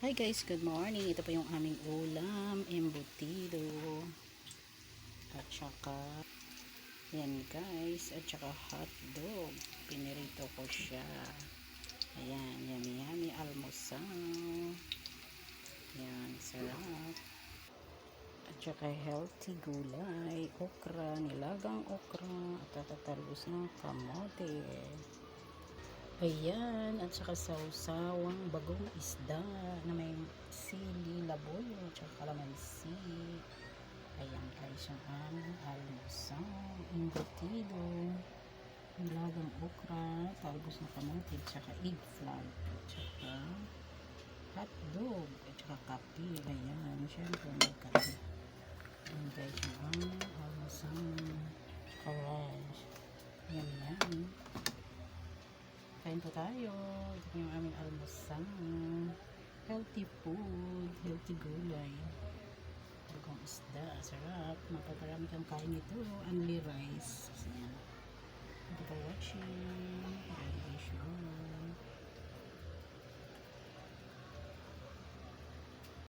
Hi guys, good morning. Ito po yung aming ulam, embutido. At saka, yan guys, at saka hotdog. Pinirito ko siya. Ayan, yummy yummy almusal. Yan, sarap. At saka healthy gulay, okra, nilagang okra, at tatalbos ng kamote. Ayan, at saka sausawang bagong isda na may sili, laboy, at saka kalamansi. Ayan guys, yung aming almusal, embutido, nilagang okra, talbos na kamote, at saka eggplant, at saka hotdog, at saka kape. Ayan, syempre may kape. Ayan guys, yung aming almusal, kawash. Yan yan. Kain po tayo. Ito po yung aming almusal. Healthy food, healthy gulay. Bagong isda, sarap. Mapaparami kang kain ito. Only rice.